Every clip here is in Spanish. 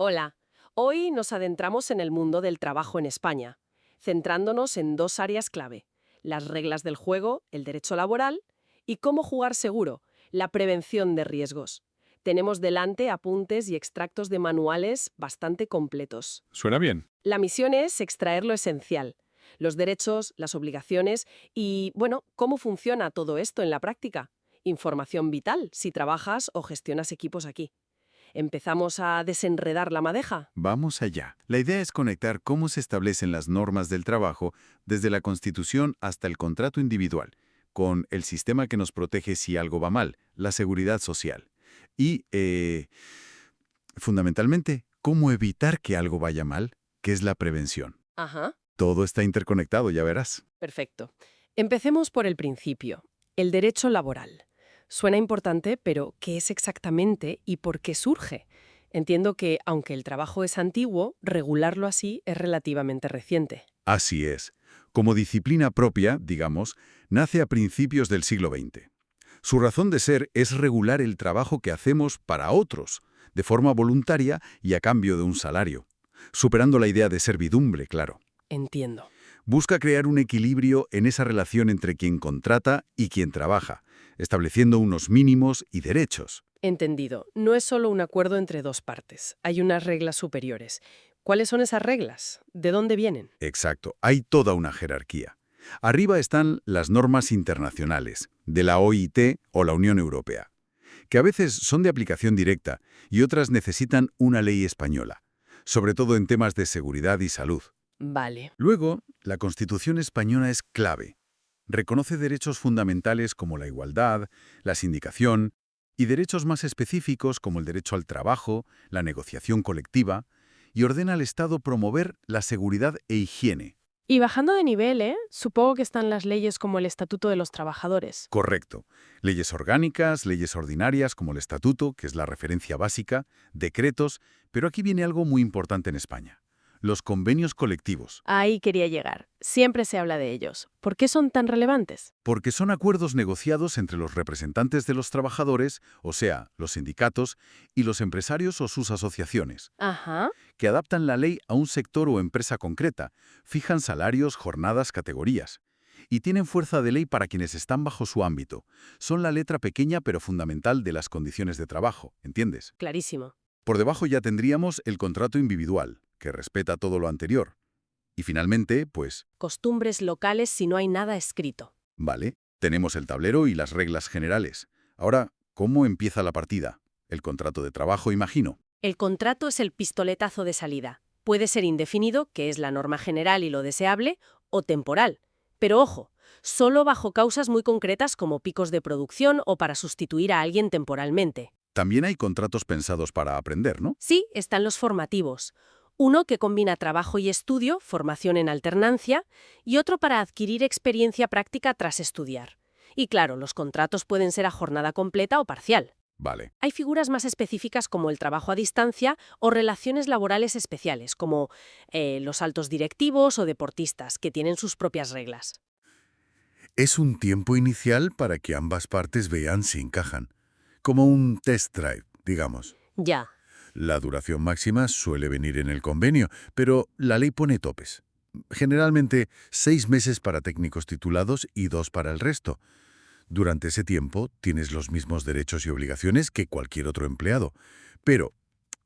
Hola, hoy nos adentramos en el mundo del trabajo en España, centrándonos en dos áreas clave, las reglas del juego, el derecho laboral, y cómo jugar seguro, la prevención de riesgos. Tenemos delante apuntes y extractos de manuales bastante completos. Suena bien. La misión es extraer lo esencial, los derechos, las obligaciones y, bueno, cómo funciona todo esto en la práctica. Información vital si trabajas o gestionas equipos aquí. ¿Empezamos a desenredar la madeja? Vamos allá. La idea es conectar cómo se establecen las normas del trabajo desde la Constitución hasta el contrato individual, con el sistema que nos protege si algo va mal, la seguridad social. Y, fundamentalmente, cómo evitar que algo vaya mal, que es la prevención. Ajá. Todo está interconectado, ya verás. Perfecto. Empecemos por el principio, el derecho laboral. Suena importante, pero ¿qué es exactamente y por qué surge? Entiendo que, aunque el trabajo es antiguo, regularlo así es relativamente reciente. Así es. Como disciplina propia, digamos, nace a principios del siglo XX. Su razón de ser es regular el trabajo que hacemos para otros, de forma voluntaria y a cambio de un salario, superando la idea de servidumbre, claro. Entiendo. Busca crear un equilibrio en esa relación entre quien contrata y quien trabaja, estableciendo unos mínimos y derechos. Entendido. No es solo un acuerdo entre dos partes. Hay unas reglas superiores. ¿Cuáles son esas reglas? ¿De dónde vienen? Exacto, hay toda una jerarquía. Arriba están las normas internacionales, de la OIT o la Unión Europea, que a veces son de aplicación directa y otras necesitan una ley española, sobre todo en temas de seguridad y salud. Vale. Luego, la Constitución española es clave. Reconoce derechos fundamentales como la igualdad, la sindicación y derechos más específicos como el derecho al trabajo, la negociación colectiva, y ordena al Estado promover la seguridad e higiene. Y bajando de nivel, supongo que están las leyes como el Estatuto de los Trabajadores. Correcto. Leyes orgánicas, leyes ordinarias como el Estatuto, que es la referencia básica, decretos, pero aquí viene algo muy importante en España. Los convenios colectivos, Ahí quería llegar. Siempre se habla de ellos. ¿Por qué son tan relevantes? porque son acuerdos negociados entre los representantes de los trabajadores, o sea, los sindicatos, y los empresarios o sus asociaciones, Ajá. que adaptan la ley a un sector o empresa concreta, fijan salarios, jornadas, categorías, y tienen fuerza de ley para quienes están bajo su ámbito. Son la letra pequeña pero fundamental de las condiciones de trabajo, ¿entiendes? Clarísimo. Por debajo ya tendríamos el contrato individual, que respeta todo lo anterior. Y finalmente, pues, Costumbres locales si no hay nada escrito. vale, tenemos el tablero y las reglas generales. Ahora, ¿cómo empieza la partida? El contrato de trabajo, imagino. El contrato es el pistoletazo de salida. Puede ser indefinido, que es la norma general y lo deseable, o temporal. Pero ojo, solo bajo causas muy concretas como picos de producción o para sustituir a alguien temporalmente. También hay contratos pensados para aprender, ¿no? Sí, están los formativos. Uno que combina trabajo y estudio, formación en alternancia, y otro para adquirir experiencia práctica tras estudiar. Y claro, los contratos pueden ser a jornada completa o parcial. Vale. Hay figuras más específicas como el trabajo a distancia o relaciones laborales especiales, como los altos directivos o deportistas, que tienen sus propias reglas. Es un tiempo inicial para que ambas partes vean si encajan, como un test drive, digamos. Ya. La duración máxima suele venir en el convenio, pero la ley pone topes. Generalmente 6 meses para técnicos titulados y 2 para el resto. Durante ese tiempo tienes los mismos derechos y obligaciones que cualquier otro empleado. Pero,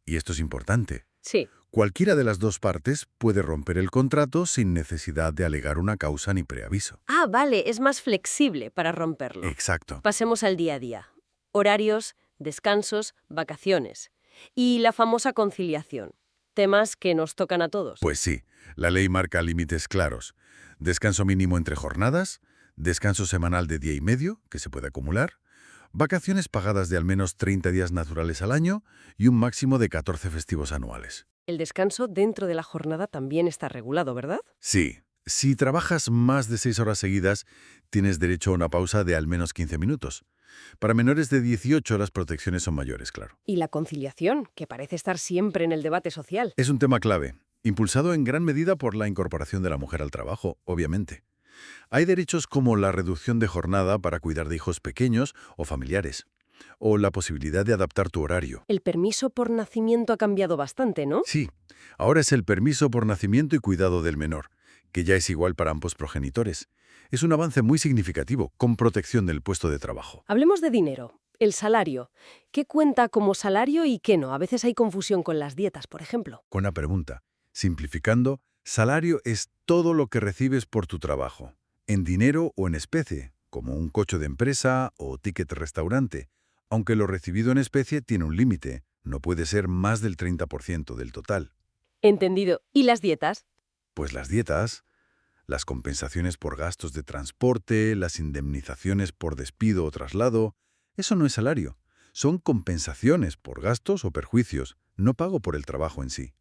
y esto es importante, Sí. cualquiera de las dos partes puede romper el contrato sin necesidad de alegar una causa ni preaviso. Ah, vale, es más flexible para romperlo. Exacto. Pasemos al día a día. Horarios, descansos, vacaciones. Y la famosa conciliación. Temas que nos tocan a todos. Pues sí, la ley marca límites claros. Descanso mínimo entre jornadas, descanso semanal de día y medio, que se puede acumular, vacaciones pagadas de al menos 30 días naturales al año y un máximo de 14 festivos anuales. El descanso dentro de la jornada también está regulado, ¿verdad? Sí, si trabajas más de 6 horas seguidas, tienes derecho a una pausa de al menos 15 minutos. Para menores de 18 las protecciones son mayores, claro. Y la conciliación, que parece estar siempre en el debate social. Es un tema clave, impulsado en gran medida por la incorporación de la mujer al trabajo, obviamente. Hay derechos como la reducción de jornada para cuidar de hijos pequeños o familiares. o la posibilidad de adaptar tu horario. El permiso por nacimiento ha cambiado bastante, ¿no? Sí, ahora es el permiso por nacimiento y cuidado del menor, que ya es igual para ambos progenitores. Es un avance muy significativo, con protección del puesto de trabajo. Hablemos de dinero. El salario. ¿Qué cuenta como salario y qué no? A veces hay confusión con las dietas, por ejemplo. Con la pregunta, simplificando, salario es todo lo que recibes por tu trabajo, en dinero o en especie, como un coche de empresa o ticket restaurante, aunque lo recibido en especie tiene un límite, no puede ser más del 30% del total. Entendido. ¿Y las dietas? Pues las dietas, las compensaciones por gastos de transporte, las indemnizaciones por despido o traslado, eso no es salario. Son compensaciones por gastos o perjuicios, no pago por el trabajo en sí.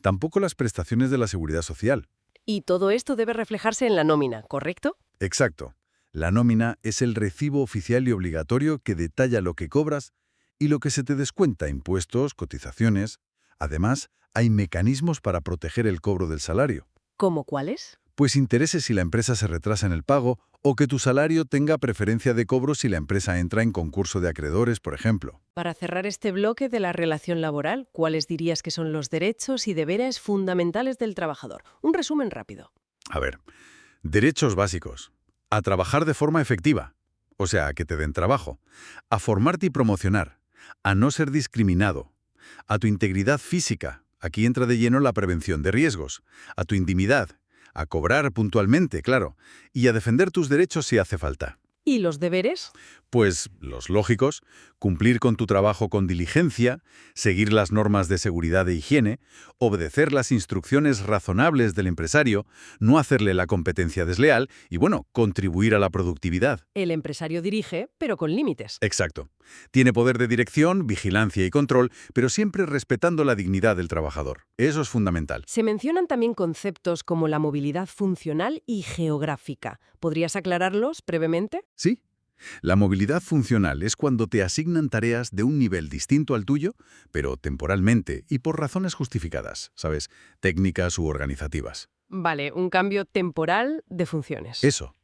Tampoco las prestaciones de la seguridad social. Y todo esto debe reflejarse en la nómina, ¿correcto? Exacto. La nómina es el recibo oficial y obligatorio que detalla lo que cobras y lo que se te descuenta, impuestos, cotizaciones. Además, hay mecanismos para proteger el cobro del salario. ¿Cómo cuáles? Pues intereses si la empresa se retrasa en el pago o que tu salario tenga preferencia de cobro si la empresa entra en concurso de acreedores, por ejemplo. Para cerrar este bloque de la relación laboral, ¿cuáles dirías que son los derechos y deberes fundamentales del trabajador? Un resumen rápido. A ver, derechos básicos. A trabajar de forma efectiva, o sea, a que te den trabajo. A formarte y promocionar. A no ser discriminado. A tu integridad física. Aquí entra de lleno la prevención de riesgos. A tu intimidad. A cobrar puntualmente, claro. Y a defender tus derechos si hace falta. ¿Y los deberes? Pues los lógicos, cumplir con tu trabajo con diligencia, seguir las normas de seguridad e higiene, obedecer las instrucciones razonables del empresario, no hacerle la competencia desleal y, bueno, contribuir a la productividad. El empresario dirige, pero con límites. Exacto. Tiene poder de dirección, vigilancia y control, pero siempre respetando la dignidad del trabajador. Eso es fundamental. Se mencionan también conceptos como la movilidad funcional y geográfica. ¿Podrías aclararlos brevemente? ¿Sí? La movilidad funcional es cuando te asignan tareas de un nivel distinto al tuyo, pero temporalmente y por razones justificadas, ¿sabes? Técnicas u organizativas. Vale, un cambio temporal de funciones. Eso.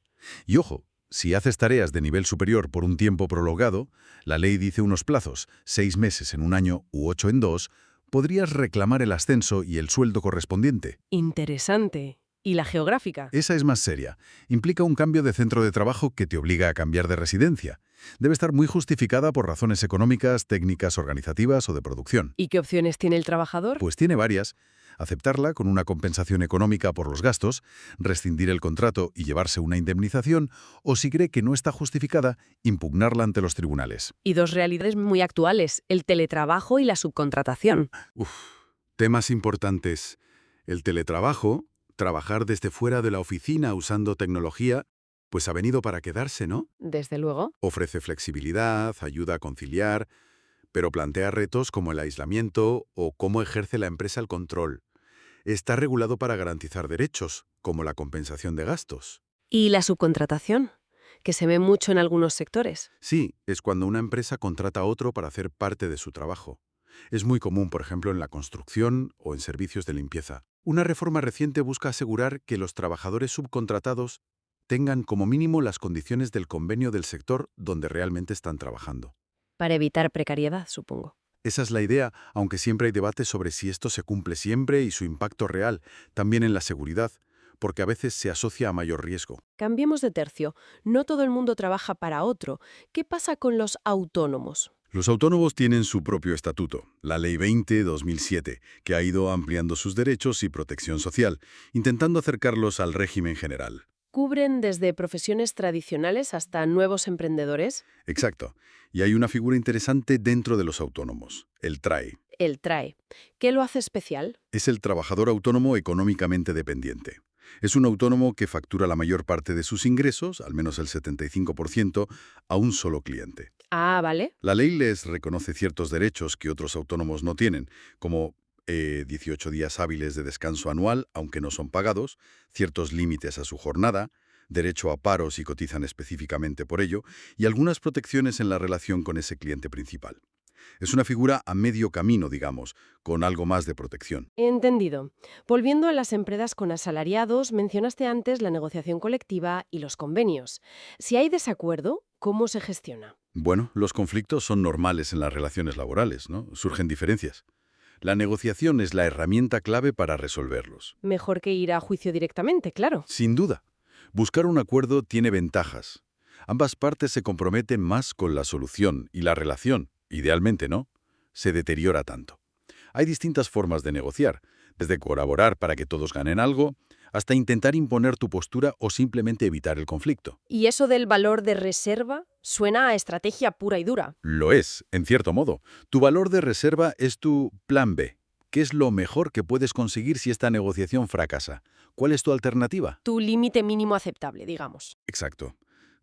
Y ojo, si haces tareas de nivel superior por un tiempo prolongado, la ley dice unos plazos, 6 meses en un año u 8 en 2, podrías reclamar el ascenso y el sueldo correspondiente. Interesante. ¿Y la geográfica? Esa es más seria. Implica un cambio de centro de trabajo que te obliga a cambiar de residencia. Debe estar muy justificada por razones económicas, técnicas organizativas o de producción. ¿Y qué opciones tiene el trabajador? Pues tiene varias. Aceptarla con una compensación económica por los gastos, rescindir el contrato y llevarse una indemnización, o si cree que no está justificada, impugnarla ante los tribunales. Y dos realidades muy actuales, el teletrabajo y la subcontratación. Temas importantes. El teletrabajo, trabajar desde fuera de la oficina usando tecnología, pues ha venido para quedarse, ¿no? Desde luego. Ofrece flexibilidad, ayuda a conciliar, pero plantea retos como el aislamiento o cómo ejerce la empresa el control. Está regulado para garantizar derechos, como la compensación de gastos. ¿Y la subcontratación? Que se ve mucho en algunos sectores. Sí, es cuando una empresa contrata a otro para hacer parte de su trabajo. Es muy común, por ejemplo, en la construcción o en servicios de limpieza. Una reforma reciente busca asegurar que los trabajadores subcontratados tengan como mínimo las condiciones del convenio del sector donde realmente están trabajando. Para evitar precariedad, supongo. Esa es la idea, aunque siempre hay debate sobre si esto se cumple siempre y su impacto real, también en la seguridad, porque a veces se asocia a mayor riesgo. Cambiemos de tercio. No todo el mundo trabaja para otro. ¿Qué pasa con los autónomos? Los autónomos tienen su propio estatuto, la Ley 20-2007, que ha ido ampliando sus derechos y protección social, intentando acercarlos al régimen general. ¿Cubren desde profesiones tradicionales hasta nuevos emprendedores? Exacto. Y hay una figura interesante dentro de los autónomos, el TRAE. El TRAE. ¿Qué lo hace especial? Es el trabajador autónomo económicamente dependiente. Es un autónomo que factura la mayor parte de sus ingresos, al menos el 75%, a un solo cliente. Ah, vale. La ley les reconoce ciertos derechos que otros autónomos no tienen, como 18 días hábiles de descanso anual, aunque no son pagados, ciertos límites a su jornada, derecho a paro si cotizan específicamente por ello, y algunas protecciones en la relación con ese cliente principal. Es una figura a medio camino, digamos, con algo más de protección. Entendido. Volviendo a las empresas con asalariados, mencionaste antes la negociación colectiva y los convenios. Si hay desacuerdo, ¿cómo se gestiona? Bueno, los conflictos son normales en las relaciones laborales, ¿no? Surgen diferencias. La negociación es la herramienta clave para resolverlos. Mejor que ir a juicio directamente, claro. Sin duda. Buscar un acuerdo tiene ventajas. Ambas partes se comprometen más con la solución y la relación, idealmente, ¿no?, se deteriora tanto. Hay distintas formas de negociar, desde colaborar para que todos ganen algo, hasta intentar imponer tu postura o simplemente evitar el conflicto. ¿Y eso del valor de reserva? Suena a estrategia pura y dura. Lo es, en cierto modo. Tu valor de reserva es tu plan B. ¿Qué es lo mejor que puedes conseguir si esta negociación fracasa? ¿Cuál es tu alternativa? Tu límite mínimo aceptable, digamos. Exacto.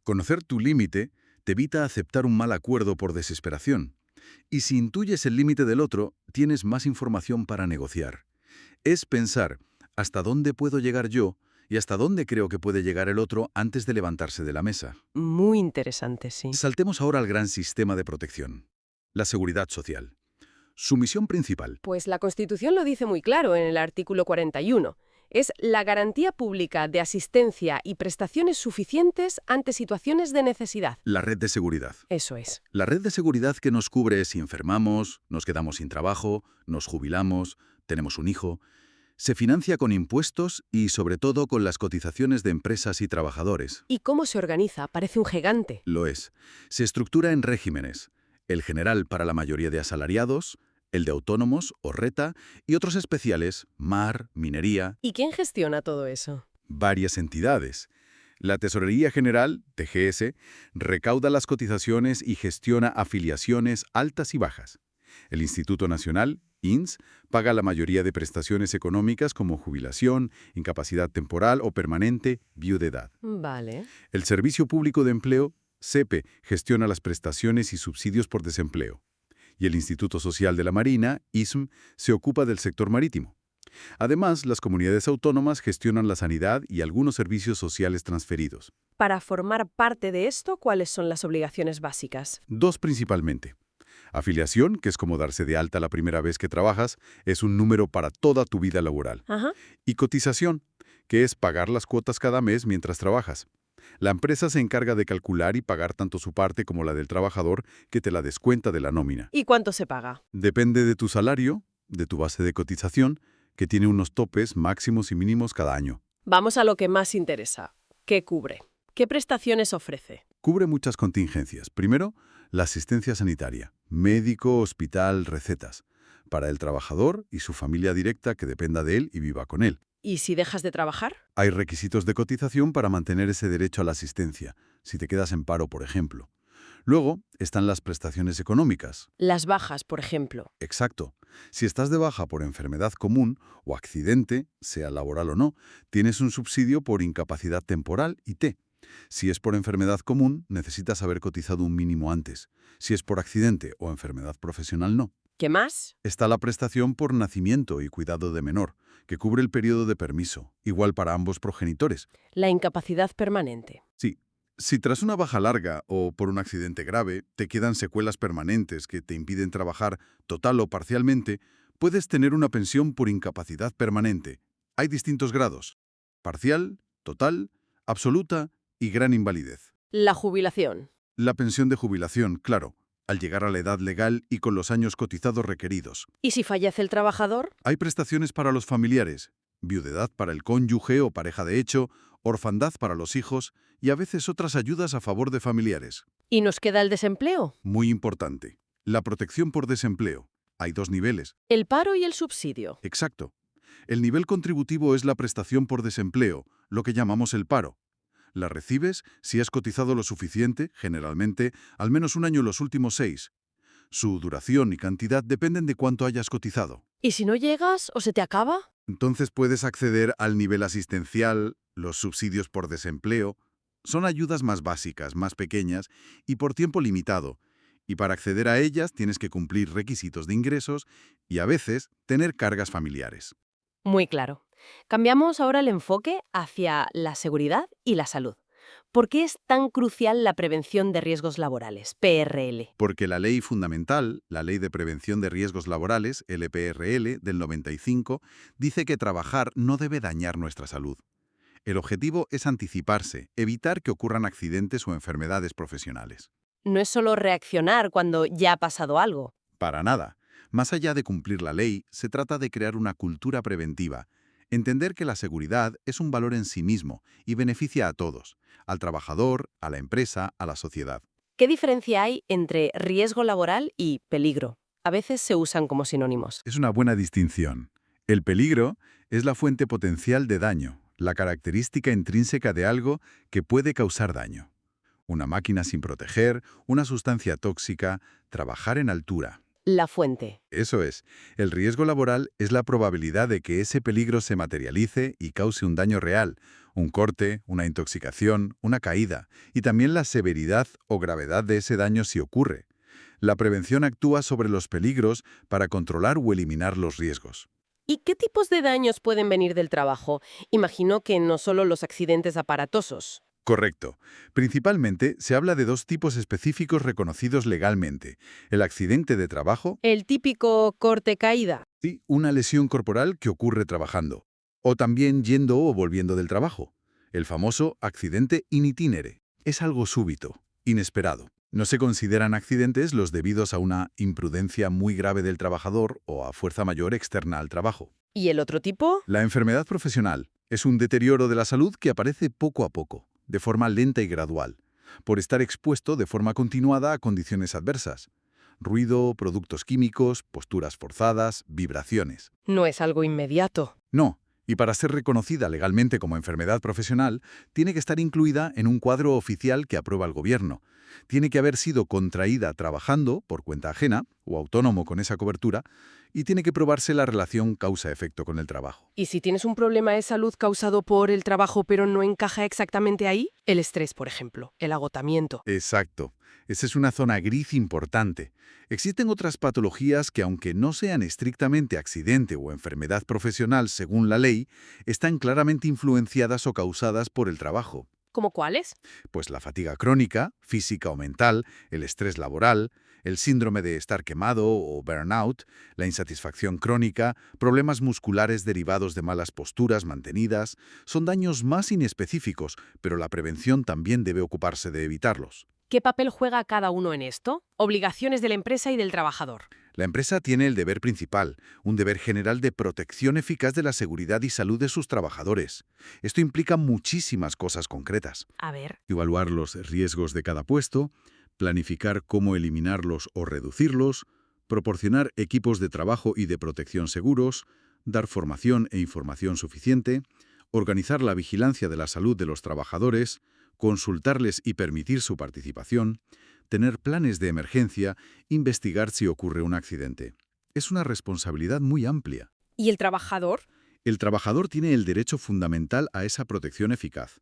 Conocer tu límite te evita aceptar un mal acuerdo por desesperación. Y si intuyes el límite del otro, tienes más información para negociar. Es pensar hasta dónde puedo llegar yo y hasta dónde creo que puede llegar el otro antes de levantarse de la mesa. Muy interesante, sí. Saltemos ahora al gran sistema de protección, la seguridad social. Su misión principal. Pues la Constitución lo dice muy claro en el artículo 41. Es la garantía pública de asistencia y prestaciones suficientes ante situaciones de necesidad. La red de seguridad. Eso es. La red de seguridad que nos cubre si enfermamos, nos quedamos sin trabajo, nos jubilamos, tenemos un hijo. Se financia con impuestos y, sobre todo, con las cotizaciones de empresas y trabajadores. ¿Y cómo se organiza? Parece un gigante. Lo es. Se estructura en regímenes. El general para la mayoría de asalariados, el de autónomos o reta, y otros especiales, mar, minería. ¿Y quién gestiona todo eso? Varias entidades. La Tesorería General, TGS, recauda las cotizaciones y gestiona afiliaciones altas y bajas. El Instituto Nacional, INS, paga la mayoría de prestaciones económicas como jubilación, incapacidad temporal o permanente, viudedad. Vale. El Servicio Público de Empleo, SEPE, gestiona las prestaciones y subsidios por desempleo. Y el Instituto Social de la Marina, ISM, se ocupa del sector marítimo. Además, las comunidades autónomas gestionan la sanidad y algunos servicios sociales transferidos. Para formar parte de esto, ¿cuáles son las obligaciones básicas? Dos principalmente. Afiliación, que es como darse de alta la primera vez que trabajas, es un número para toda tu vida laboral. Ajá. Y cotización, que es pagar las cuotas cada mes mientras trabajas. La empresa se encarga de calcular y pagar tanto su parte como la del trabajador, que te la descuenta de la nómina. ¿Y cuánto se paga? Depende de tu salario, de tu base de cotización, que tiene unos topes máximos y mínimos cada año. Vamos a lo que más interesa. ¿Qué cubre? ¿Qué prestaciones ofrece? Cubre muchas contingencias. Primero, la asistencia sanitaria, médico, hospital, recetas, para el trabajador y su familia directa que dependa de él y viva con él. ¿Y si dejas de trabajar? Hay requisitos de cotización para mantener ese derecho a la asistencia, si te quedas en paro, por ejemplo. Luego están las prestaciones económicas. Las bajas, por ejemplo. Exacto. Si estás de baja por enfermedad común o accidente, sea laboral o no, tienes un subsidio por incapacidad temporal y T. Si es por enfermedad común, necesitas haber cotizado un mínimo antes. Si es por accidente o enfermedad profesional, no. ¿Qué más? Está la prestación por nacimiento y cuidado de menor, que cubre el periodo de permiso, igual para ambos progenitores. La incapacidad permanente. Sí. Si tras una baja larga o por un accidente grave te quedan secuelas permanentes que te impiden trabajar total o parcialmente, puedes tener una pensión por incapacidad permanente. Hay distintos grados: parcial, total, absoluta y gran invalidez. La jubilación. La pensión de jubilación, claro, al llegar a la edad legal y con los años cotizados requeridos. ¿Y si fallece el trabajador? Hay prestaciones para los familiares, viudedad para el cónyuge o pareja de hecho, orfandad para los hijos y a veces otras ayudas a favor de familiares. ¿Y nos queda el desempleo? Muy importante. La protección por desempleo. Hay dos niveles. El paro y el subsidio. Exacto. El nivel contributivo es la prestación por desempleo, lo que llamamos el paro. La recibes si has cotizado lo suficiente, generalmente, al menos un año en los últimos 6. Su duración y cantidad dependen de cuánto hayas cotizado. ¿Y si no llegas o se te acaba? Entonces puedes acceder al nivel asistencial, los subsidios por desempleo. Son ayudas más básicas, más pequeñas y por tiempo limitado. Y para acceder a ellas tienes que cumplir requisitos de ingresos y a veces tener cargas familiares. Muy claro. Cambiamos ahora el enfoque hacia la seguridad y la salud. ¿Por qué es tan crucial la prevención de riesgos laborales, PRL? Porque la ley fundamental, la Ley de Prevención de Riesgos Laborales, LPRL, del 95, dice que trabajar no debe dañar nuestra salud. El objetivo es anticiparse, evitar que ocurran accidentes o enfermedades profesionales. no es solo reaccionar cuando ya ha pasado algo. Para nada. Más allá de cumplir la ley, se trata de crear una cultura preventiva. Entender que la seguridad es un valor en sí mismo y beneficia a todos, al trabajador, a la empresa, a la sociedad. ¿Qué diferencia hay entre riesgo laboral y peligro? A veces se usan como sinónimos. Es una buena distinción. El peligro es la fuente potencial de daño, la característica intrínseca de algo que puede causar daño. Una máquina sin proteger, una sustancia tóxica, trabajar en altura. La fuente. Eso es. El riesgo laboral es la probabilidad de que ese peligro se materialice y cause un daño real, un corte, una intoxicación, una caída, y también la severidad o gravedad de ese daño si ocurre. La prevención actúa sobre los peligros para controlar o eliminar los riesgos. ¿Y qué tipos de daños pueden venir del trabajo? Imagino que no solo los accidentes aparatosos. Correcto. Principalmente se habla de dos tipos específicos reconocidos legalmente: el accidente de trabajo El típico corte-caída. y una lesión corporal que ocurre trabajando, o también yendo o volviendo del trabajo. El famoso accidente in itinere. Es algo súbito, inesperado. No se consideran accidentes los debidos a una imprudencia muy grave del trabajador o a fuerza mayor externa al trabajo. ¿Y el otro tipo? La enfermedad profesional es un deterioro de la salud que aparece poco a poco, de forma lenta y gradual, por estar expuesto de forma continuada a condiciones adversas. Ruido, productos químicos, posturas forzadas, vibraciones. No es algo inmediato. No, y para ser reconocida legalmente como enfermedad profesional, tiene que estar incluida en un cuadro oficial que aprueba el gobierno. Tiene que haber sido contraída trabajando por cuenta ajena o autónomo con esa cobertura, y tiene que probarse la relación causa-efecto con el trabajo. ¿Y si tienes un problema de salud causado por el trabajo pero no encaja exactamente ahí? El estrés, por ejemplo, el agotamiento. Exacto. Esa es una zona gris importante. Existen otras patologías que, aunque no sean estrictamente accidente o enfermedad profesional según la ley, están claramente influenciadas o causadas por el trabajo. ¿Cómo cuáles? Pues la fatiga crónica, física o mental, el estrés laboral, el síndrome de estar quemado o burnout, la insatisfacción crónica, problemas musculares derivados de malas posturas mantenidas, son daños más inespecíficos, pero la prevención también debe ocuparse de evitarlos. ¿Qué papel juega cada uno en esto? Obligaciones de la empresa y del trabajador. La empresa tiene el deber principal, un deber general de protección eficaz de la seguridad y salud de sus trabajadores. Esto implica muchísimas cosas concretas. A ver, Evaluar los riesgos de cada puesto, planificar cómo eliminarlos o reducirlos, proporcionar equipos de trabajo y de protección seguros, dar formación e información suficiente, organizar la vigilancia de la salud de los trabajadores, consultarles y permitir su participación, tener planes de emergencia, investigar si ocurre un accidente. Es una responsabilidad muy amplia. ¿y el trabajador? El trabajador tiene el derecho fundamental a esa protección eficaz,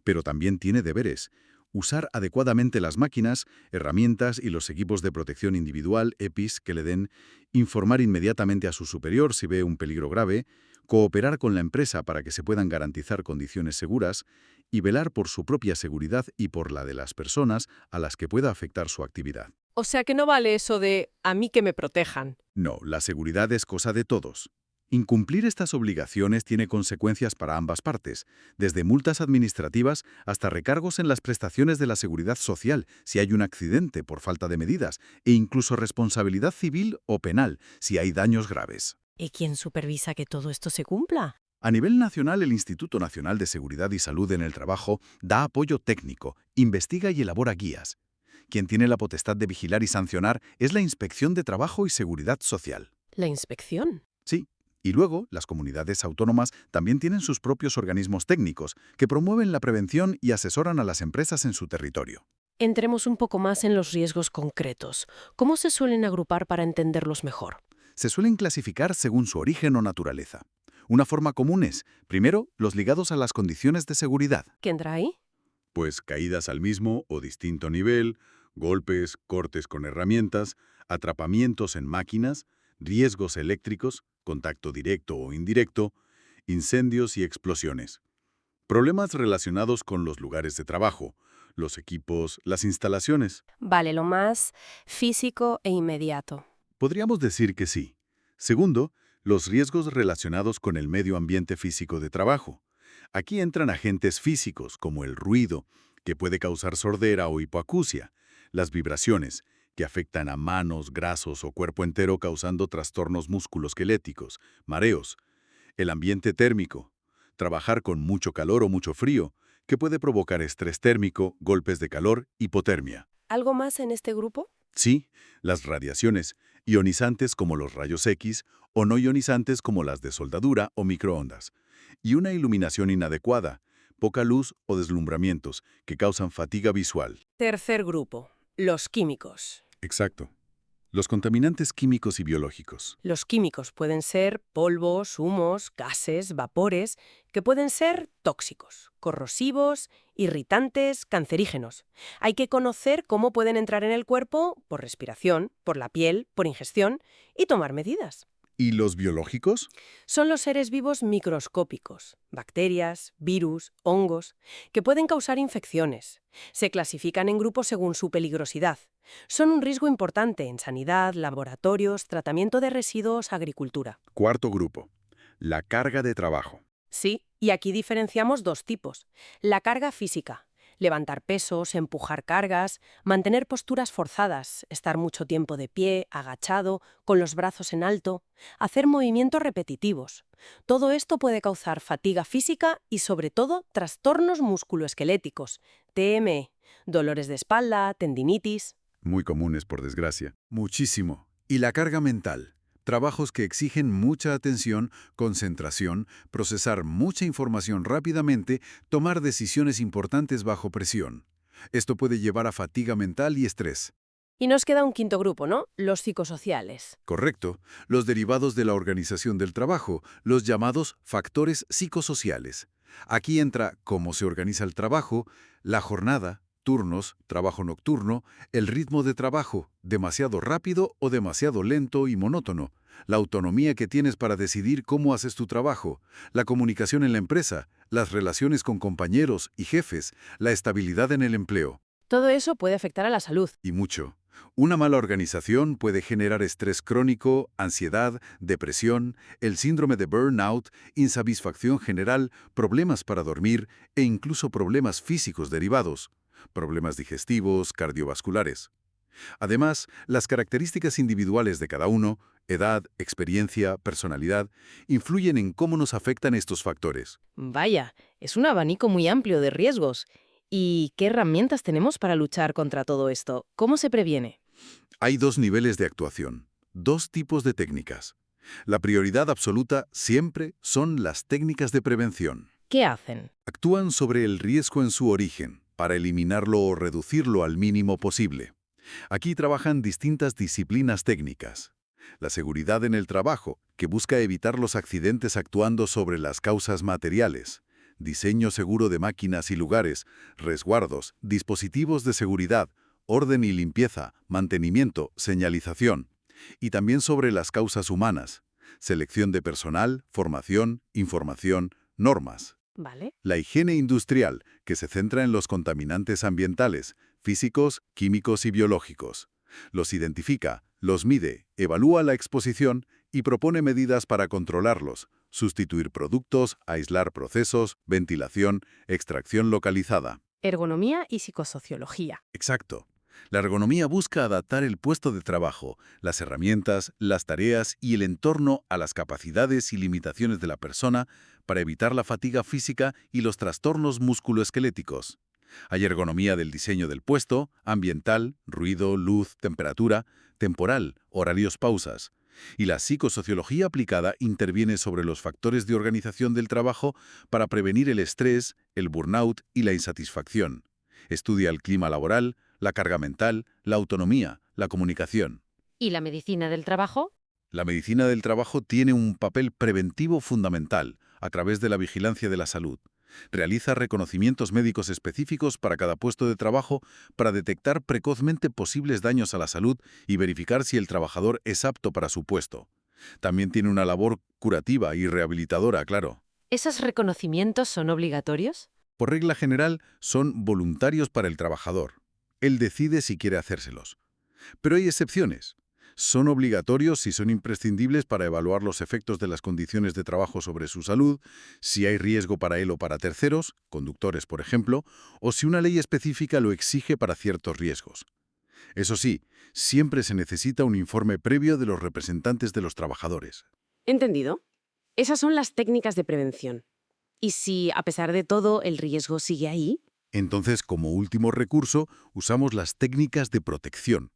pero también tiene deberes: usar adecuadamente las máquinas, herramientas y los equipos de protección individual, EPIs, que le den, informar inmediatamente a su superior si ve un peligro grave, cooperar con la empresa para que se puedan garantizar condiciones seguras y velar por su propia seguridad y por la de las personas a las que pueda afectar su actividad. O sea que no vale eso de a mí que me protejan. No, la seguridad es cosa de todos. Incumplir estas obligaciones tiene consecuencias para ambas partes, desde multas administrativas hasta recargos en las prestaciones de la seguridad social si hay un accidente por falta de medidas, e incluso responsabilidad civil o penal si hay daños graves. ¿Y quién supervisa que todo esto se cumpla? A nivel nacional, el Instituto Nacional de Seguridad y Salud en el Trabajo da apoyo técnico, investiga y elabora guías. Quien tiene la potestad de vigilar y sancionar es la Inspección de Trabajo y Seguridad Social. ¿La inspección? Sí. Y luego, las comunidades autónomas también tienen sus propios organismos técnicos que promueven la prevención y asesoran a las empresas en su territorio. Entremos un poco más en los riesgos concretos. ¿Cómo se suelen agrupar para entenderlos mejor? Se suelen clasificar según su origen o naturaleza. Una forma común es, primero, los ligados a las condiciones de seguridad. ¿Qué entra ahí? Pues caídas al mismo o distinto nivel, golpes, cortes con herramientas, atrapamientos en máquinas, riesgos eléctricos, contacto directo o indirecto, incendios y explosiones. Problemas relacionados con los lugares de trabajo, los equipos, las instalaciones. Vale, lo más físico e inmediato. Podríamos decir que sí. Segundo, los riesgos relacionados con el medio ambiente físico de trabajo. Aquí entran agentes físicos como el ruido, que puede causar sordera o hipoacusia, Las vibraciones, que afectan a manos, brazos o cuerpo entero causando trastornos musculoesqueléticos, mareos. El ambiente térmico, trabajar con mucho calor o mucho frío, que puede provocar estrés térmico, golpes de calor, hipotermia. ¿Algo más en este grupo? Sí, las radiaciones, ionizantes como los rayos X o no ionizantes como las de soldadura o microondas. Y una iluminación inadecuada, poca luz o deslumbramientos que causan fatiga visual. Tercer grupo, los químicos. Exacto. Los contaminantes químicos y biológicos. Los químicos pueden ser polvos, humos, gases, vapores, que pueden ser tóxicos, corrosivos, irritantes, cancerígenos. Hay que conocer cómo pueden entrar en el cuerpo por respiración, por la piel, por ingestión y tomar medidas. ¿Y los biológicos? Son los seres vivos microscópicos, bacterias, virus, hongos, que pueden causar infecciones. Se clasifican en grupos según su peligrosidad. Son un riesgo importante en sanidad, laboratorios, tratamiento de residuos, agricultura. Cuarto grupo. La carga de trabajo. Sí, y aquí diferenciamos dos tipos. La carga física. Levantar pesos, empujar cargas, mantener posturas forzadas, estar mucho tiempo de pie, agachado, con los brazos en alto, hacer movimientos repetitivos. Todo esto puede causar fatiga física y, sobre todo, trastornos musculoesqueléticos, TME, dolores de espalda, tendinitis. Muy comunes, por desgracia. Muchísimo. Y la carga mental. Trabajos que exigen mucha atención, concentración, procesar mucha información rápidamente, tomar decisiones importantes bajo presión. Esto puede llevar a fatiga mental y estrés. Y nos queda un quinto grupo, ¿no? Los psicosociales. Correcto. Los derivados de la organización del trabajo, los llamados factores psicosociales. Aquí entra cómo se organiza el trabajo, la jornada, turnos, trabajo nocturno, el ritmo de trabajo, demasiado rápido o demasiado lento y monótono, la autonomía que tienes para decidir cómo haces tu trabajo, la comunicación en la empresa, las relaciones con compañeros y jefes, la estabilidad en el empleo. Todo eso puede afectar a la salud. Y mucho. Una mala organización puede generar estrés crónico, ansiedad, depresión, el síndrome de burnout, insatisfacción general, problemas para dormir e incluso problemas físicos derivados, problemas digestivos, cardiovasculares. Además, las características individuales de cada uno, edad, experiencia, personalidad, influyen en cómo nos afectan estos factores. Vaya, es un abanico muy amplio de riesgos. ¿Y qué herramientas tenemos para luchar contra todo esto? ¿Cómo se previene? Hay dos niveles de actuación, dos tipos de técnicas. La prioridad absoluta siempre son las técnicas de prevención. ¿Qué hacen? Actúan sobre el riesgo en su origen, para eliminarlo o reducirlo al mínimo posible. Aquí trabajan distintas disciplinas técnicas. La seguridad en el trabajo, que busca evitar los accidentes actuando sobre las causas materiales. Diseño seguro de máquinas y lugares, resguardos, dispositivos de seguridad, orden y limpieza, mantenimiento, señalización. Y también sobre las causas humanas, selección de personal, formación, información, normas. ¿Vale? La higiene industrial, que se centra en los contaminantes ambientales, físicos, químicos y biológicos. Los identifica, los mide, evalúa la exposición y propone medidas para controlarlos, sustituir productos, aislar procesos, ventilación, extracción localizada. Ergonomía y psicosociología. Exacto. La ergonomía busca adaptar el puesto de trabajo, las herramientas, las tareas y el entorno a las capacidades y limitaciones de la persona para evitar la fatiga física y los trastornos musculoesqueléticos. Hay ergonomía del diseño del puesto, ambiental, ruido, luz, temperatura, temporal, horarios, pausas. Y la psicosociología aplicada interviene sobre los factores de organización del trabajo para prevenir el estrés, el burnout y la insatisfacción. Estudia el clima laboral, la carga mental, la autonomía, la comunicación. ¿Y la medicina del trabajo? La medicina del trabajo tiene un papel preventivo fundamental a través de la vigilancia de la salud. Realiza reconocimientos médicos específicos para cada puesto de trabajo para detectar precozmente posibles daños a la salud y verificar si el trabajador es apto para su puesto. También tiene una labor curativa y rehabilitadora, claro. ¿Esos reconocimientos son obligatorios? Por regla general, son voluntarios para el trabajador. Él decide si quiere hacérselos. Pero hay excepciones. Son obligatorios y son imprescindibles para evaluar los efectos de las condiciones de trabajo sobre su salud, si hay riesgo para él o para terceros, conductores por ejemplo, o si una ley específica lo exige para ciertos riesgos. Eso sí, siempre se necesita un informe previo de los representantes de los trabajadores. ¿Entendido? Esas son las técnicas de prevención. ¿Y si, a pesar de todo, el riesgo sigue ahí? Entonces, como último recurso, usamos las técnicas de protección,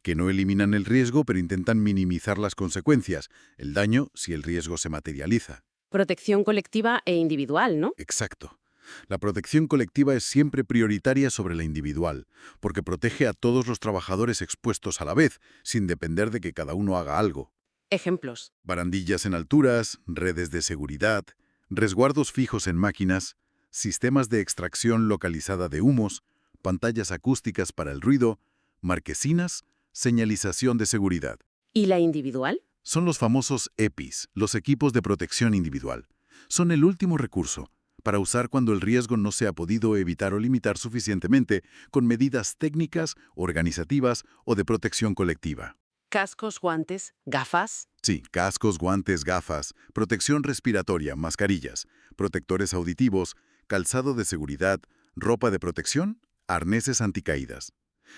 que no eliminan el riesgo pero intentan minimizar las consecuencias, el daño si el riesgo se materializa. Protección colectiva e individual, ¿no? Exacto. La protección colectiva es siempre prioritaria sobre la individual, porque protege a todos los trabajadores expuestos a la vez, sin depender de que cada uno haga algo. Ejemplos. Barandillas en alturas, redes de seguridad, resguardos fijos en máquinas, sistemas de extracción localizada de humos, pantallas acústicas para el ruido, marquesinas, señalización de seguridad. ¿Y la individual? Son los famosos EPIs, los equipos de protección individual. Son el último recurso para usar cuando el riesgo no se ha podido evitar o limitar suficientemente con medidas técnicas, organizativas o de protección colectiva. Cascos, guantes, gafas. Sí, cascos, guantes, gafas, protección respiratoria, mascarillas, protectores auditivos, calzado de seguridad, ropa de protección, arneses anticaídas.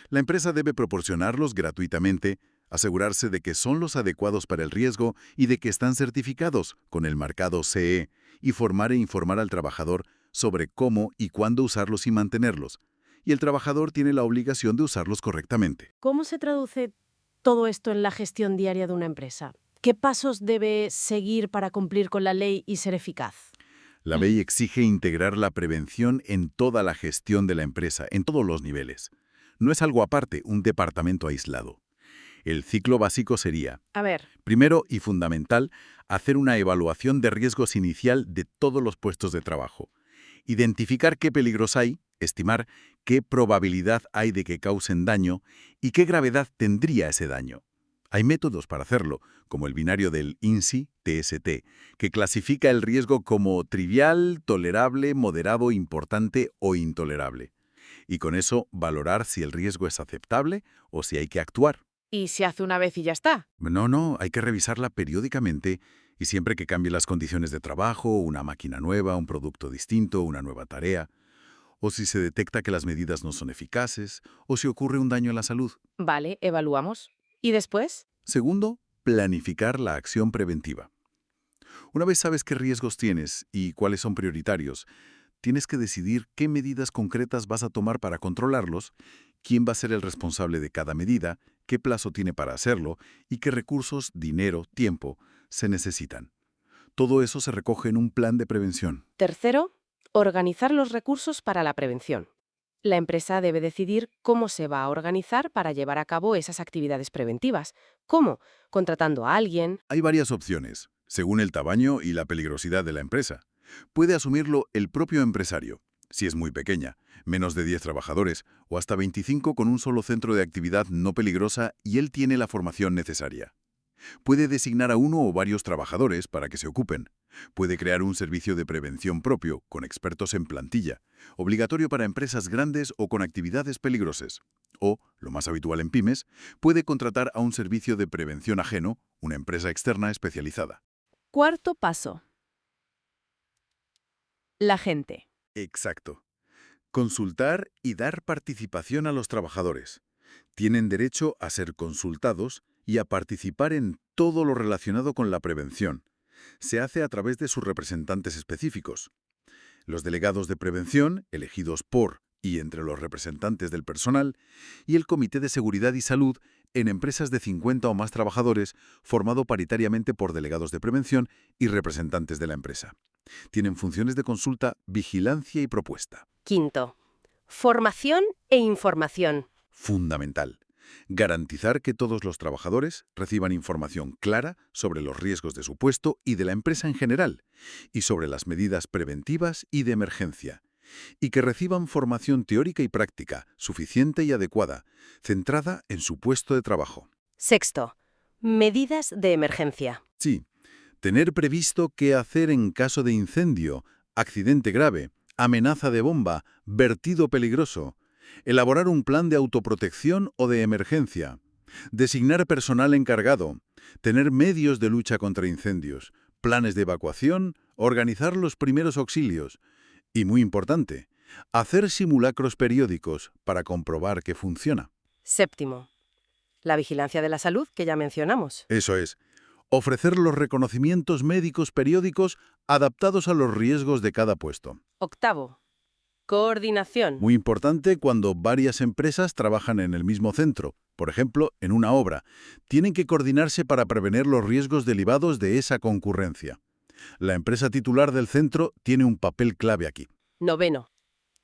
La empresa debe proporcionarlos gratuitamente, asegurarse de que son los adecuados para el riesgo y de que están certificados con el marcado CE, y formar e informar al trabajador sobre cómo y cuándo usarlos y mantenerlos. Y el trabajador tiene la obligación de usarlos correctamente. ¿Cómo se traduce todo esto en la gestión diaria de una empresa? ¿Qué pasos debe seguir para cumplir con la ley y ser eficaz? La ley exige integrar la prevención en toda la gestión de la empresa, en todos los niveles. No es algo aparte, un departamento aislado. El ciclo básico sería, A ver, primero y fundamental, hacer una evaluación de riesgos inicial de todos los puestos de trabajo. Identificar qué peligros hay, estimar qué probabilidad hay de que causen daño y qué gravedad tendría ese daño. Hay métodos para hacerlo, como el binario del INSI-TST, que clasifica el riesgo como trivial, tolerable, moderado, importante o intolerable. Y con eso valorar si el riesgo es aceptable o si hay que actuar. ¿y se hace una vez y ya está? No, hay que revisarla periódicamente y siempre que cambien las condiciones de trabajo, una máquina nueva, un producto distinto, una nueva tarea, o si se detecta que las medidas no son eficaces, o si ocurre un daño a la salud. Vale, evaluamos. ¿Y después? Segundo, planificar la acción preventiva. Una vez sabes qué riesgos tienes y cuáles son prioritarios, tienes que decidir qué medidas concretas vas a tomar para controlarlos, quién va a ser el responsable de cada medida, qué plazo tiene para hacerlo y qué recursos, dinero, tiempo se necesitan. Todo eso se recoge en un plan de prevención. Tercero, organizar los recursos para la prevención. La empresa debe decidir cómo se va a organizar para llevar a cabo esas actividades preventivas. ¿Cómo? Contratando a alguien. Hay varias opciones, según el tamaño y la peligrosidad de la empresa. Puede asumirlo el propio empresario, si es muy pequeña, menos de 10 trabajadores, o hasta 25 con un solo centro de actividad no peligrosa y él tiene la formación necesaria. Puede designar a uno o varios trabajadores para que se ocupen. Puede crear un servicio de prevención propio, con expertos en plantilla, obligatorio para empresas grandes o con actividades peligrosas. O, lo más habitual en pymes, puede contratar a un servicio de prevención ajeno, una empresa externa especializada. Cuarto paso. La gente. Exacto. Consultar y dar participación a los trabajadores. Tienen derecho a ser consultados y a participar en todo lo relacionado con la prevención. Se hace a través de sus representantes específicos. Los delegados de prevención, elegidos por y entre los representantes del personal, y el Comité de Seguridad y Salud en empresas de 50 o más trabajadores, formado paritariamente por delegados de prevención y representantes de la empresa. Tienen funciones de consulta, vigilancia y propuesta. Quinto, formación e información. Fundamental. Garantizar que todos los trabajadores reciban información clara sobre los riesgos de su puesto y de la empresa en general, y sobre las medidas preventivas y de emergencia, y que reciban formación teórica y práctica suficiente y adecuada, centrada en su puesto de trabajo. Sexto, medidas de emergencia. Sí, tener previsto qué hacer en caso de incendio, accidente grave, amenaza de bomba, vertido peligroso. Elaborar un plan de autoprotección o de emergencia. Designar personal encargado. Tener medios de lucha contra incendios. Planes de evacuación. Organizar los primeros auxilios. Y muy importante, hacer simulacros periódicos para comprobar que funciona. Séptimo, la vigilancia de la salud, que ya mencionamos. Eso es. Ofrecer los reconocimientos médicos periódicos adaptados a los riesgos de cada puesto. Octavo, coordinación. Muy importante cuando varias empresas trabajan en el mismo centro, por ejemplo, en una obra. Tienen que coordinarse para prevenir los riesgos derivados de esa concurrencia. La empresa titular del centro tiene un papel clave aquí. Noveno,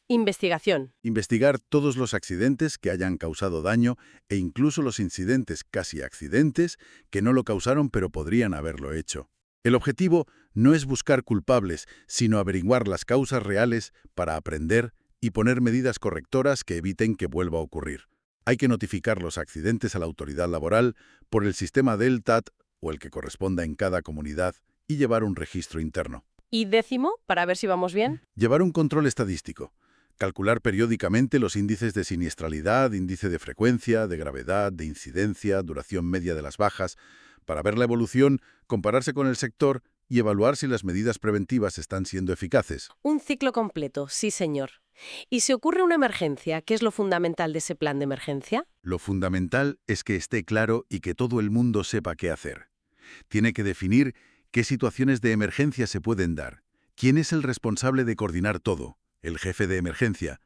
investigación. Investigar todos los accidentes que hayan causado daño e incluso los incidentes casi accidentes que no lo causaron pero podrían haberlo hecho. El objetivo no es buscar culpables, sino averiguar las causas reales para aprender y poner medidas correctoras que eviten que vuelva a ocurrir. Hay que notificar los accidentes a la autoridad laboral por el sistema del TAT o el que corresponda en cada comunidad y llevar un registro interno. Y décimo, para ver si vamos bien. Llevar un control estadístico. Calcular periódicamente los índices de siniestralidad, índice de frecuencia, de gravedad, de incidencia, duración media de las bajas, para ver la evolución, compararse con el sector y evaluar si las medidas preventivas están siendo eficaces. Un ciclo completo, sí señor. ¿Y si ocurre una emergencia, qué es lo fundamental de ese plan de emergencia? Lo fundamental es que esté claro y que todo el mundo sepa qué hacer. Tiene que definir qué situaciones de emergencia se pueden dar, quién es el responsable de coordinar todo, el jefe de emergencia,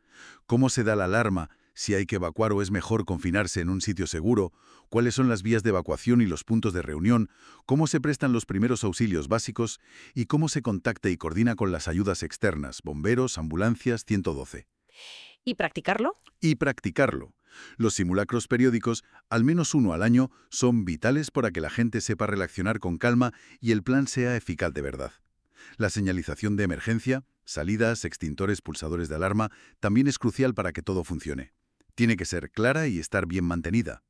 cómo se da la alarma, si hay que evacuar o es mejor confinarse en un sitio seguro, cuáles son las vías de evacuación y los puntos de reunión, cómo se prestan los primeros auxilios básicos y cómo se contacta y coordina con las ayudas externas, bomberos, ambulancias, 112. ¿Y practicarlo? Y practicarlo. Los simulacros periódicos, al menos uno al año, son vitales para que la gente sepa reaccionar con calma y el plan sea eficaz de verdad. La señalización de emergencia, salidas, extintores, pulsadores de alarma, también es crucial para que todo funcione. Tiene que ser clara y estar bien mantenida.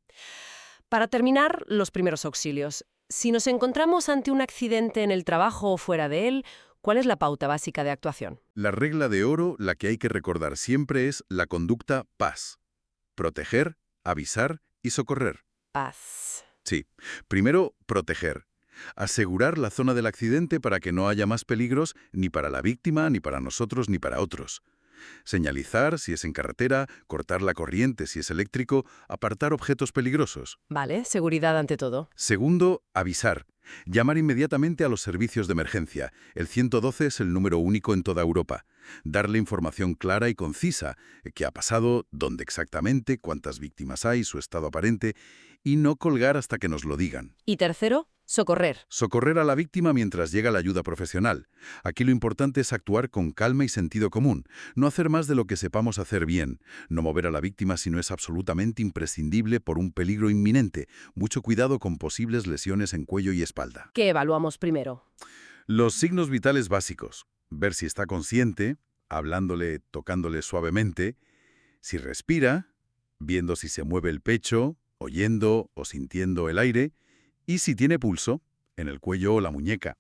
Para terminar, los primeros auxilios. Si nos encontramos ante un accidente en el trabajo o fuera de él, ¿cuál es la pauta básica de actuación? La regla de oro, la que hay que recordar siempre es la conducta PAS. Proteger, avisar y socorrer. Paz. Sí. Primero, proteger. Asegurar la zona del accidente para que no haya más peligros ni para la víctima, ni para nosotros, ni para otros. Señalizar si es en carretera, cortar la corriente si es eléctrico, apartar objetos peligrosos. Vale, seguridad ante todo. Segundo, avisar. Llamar inmediatamente a los servicios de emergencia. El 112 es el número único en toda Europa. Darle información clara y concisa. ¿Qué ha pasado? ¿Dónde exactamente? ¿Cuántas víctimas hay? ¿Su estado aparente? Y no colgar hasta que nos lo digan. Y tercero, socorrer. Socorrer a la víctima mientras llega la ayuda profesional. Aquí lo importante es actuar con calma y sentido común. No hacer más de lo que sepamos hacer bien. No mover a la víctima si no es absolutamente imprescindible por un peligro inminente. Mucho cuidado con posibles lesiones en cuello y espalda. ¿Qué evaluamos primero? Los signos vitales básicos. Ver si está consciente, hablándole, tocándole suavemente. Si respira, viendo si se mueve el pecho, oyendo o sintiendo el aire. Y si tiene pulso, en el cuello o la muñeca.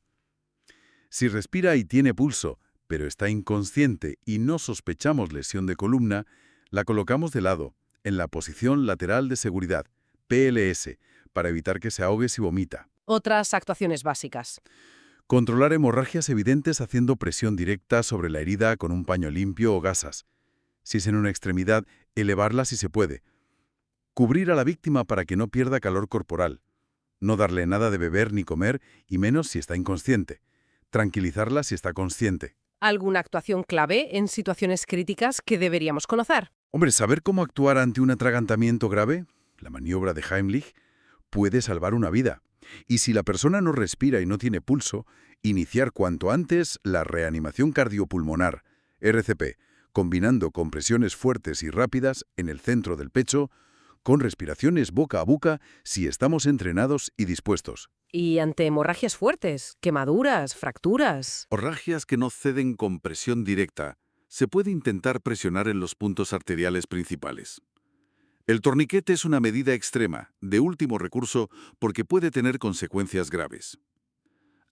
Si respira y tiene pulso, pero está inconsciente y no sospechamos lesión de columna, la colocamos de lado, en la posición lateral de seguridad, PLS, para evitar que se ahogue si vomita. Otras actuaciones básicas. Controlar hemorragias evidentes haciendo presión directa sobre la herida con un paño limpio o gasas. Si es en una extremidad, elevarla si se puede. Cubrir a la víctima para que no pierda calor corporal. No darle nada de beber ni comer, y menos si está inconsciente. Tranquilizarla si está consciente. ¿Alguna actuación clave en situaciones críticas que deberíamos conocer? Hombre, saber cómo actuar ante un atragantamiento grave, la maniobra de Heimlich, puede salvar una vida. Y si la persona no respira y no tiene pulso, iniciar cuanto antes la reanimación cardiopulmonar, RCP, combinando compresiones fuertes y rápidas en el centro del pecho, con respiraciones boca a boca si estamos entrenados y dispuestos. Y ante hemorragias fuertes, quemaduras, fracturas. Hemorragias que no ceden con presión directa, se puede intentar presionar en los puntos arteriales principales. El torniquete es una medida extrema, de último recurso, porque puede tener consecuencias graves.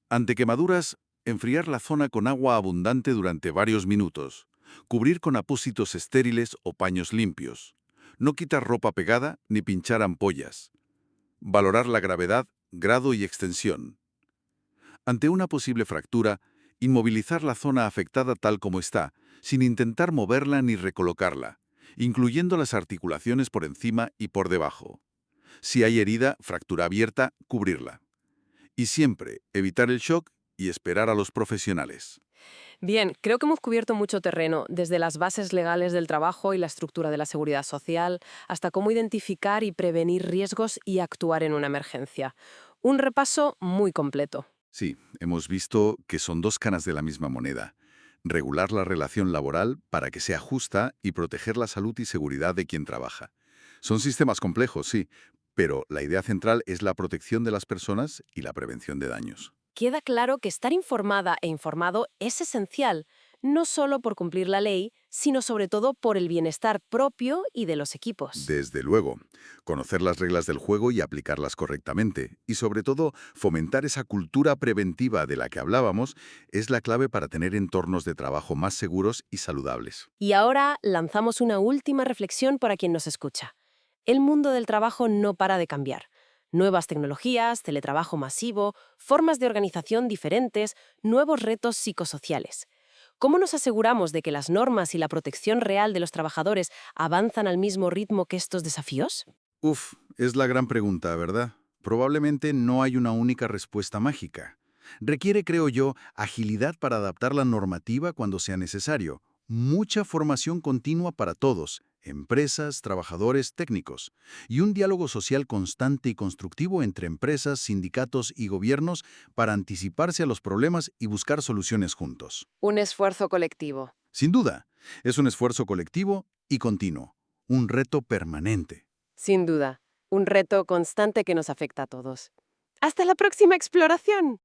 Ante quemaduras, enfriar la zona con agua abundante durante varios minutos, cubrir con apósitos estériles o paños limpios. No quitar ropa pegada ni pinchar ampollas. Valorar la gravedad, grado y extensión. Ante una posible fractura, inmovilizar la zona afectada tal como está, sin intentar moverla ni recolocarla. incluyendo las articulaciones por encima y por debajo. Si hay herida, fractura abierta, cubrirla. Y siempre evitar el shock y esperar a los profesionales. Bien, creo que hemos cubierto mucho terreno, desde las bases legales del trabajo y la estructura de la seguridad social, hasta cómo identificar y prevenir riesgos y actuar en una emergencia. Un repaso muy completo. Sí, hemos visto que son dos caras de la misma moneda. Regular la relación laboral para que sea justa y proteger la salud y seguridad de quien trabaja. Son sistemas complejos, sí, pero la idea central es la protección de las personas y la prevención de daños. Queda claro que estar informada e informado es esencial, no solo por cumplir la ley, sino sobre todo por el bienestar propio y de los equipos. Desde luego, conocer las reglas del juego y aplicarlas correctamente, y sobre todo fomentar esa cultura preventiva de la que hablábamos, es la clave para tener entornos de trabajo más seguros y saludables. Y ahora lanzamos una última reflexión para quien nos escucha. El mundo del trabajo no para de cambiar. Nuevas tecnologías, teletrabajo masivo, formas de organización diferentes, nuevos retos psicosociales. ¿Cómo nos aseguramos de que las normas y la protección real de los trabajadores avanzan al mismo ritmo que estos desafíos? Uf, es la gran pregunta, ¿verdad? Probablemente no hay una única respuesta mágica. Requiere, creo yo, agilidad para adaptar la normativa cuando sea necesario, mucha formación continua para todos, empresas, trabajadores, técnicos, y un diálogo social constante y constructivo entre empresas, sindicatos y gobiernos para anticiparse a los problemas y buscar soluciones juntos. Un esfuerzo colectivo. Sin duda, es un esfuerzo colectivo y continuo, un reto permanente. Sin duda, un reto constante que nos afecta a todos. ¡Hasta la próxima exploración!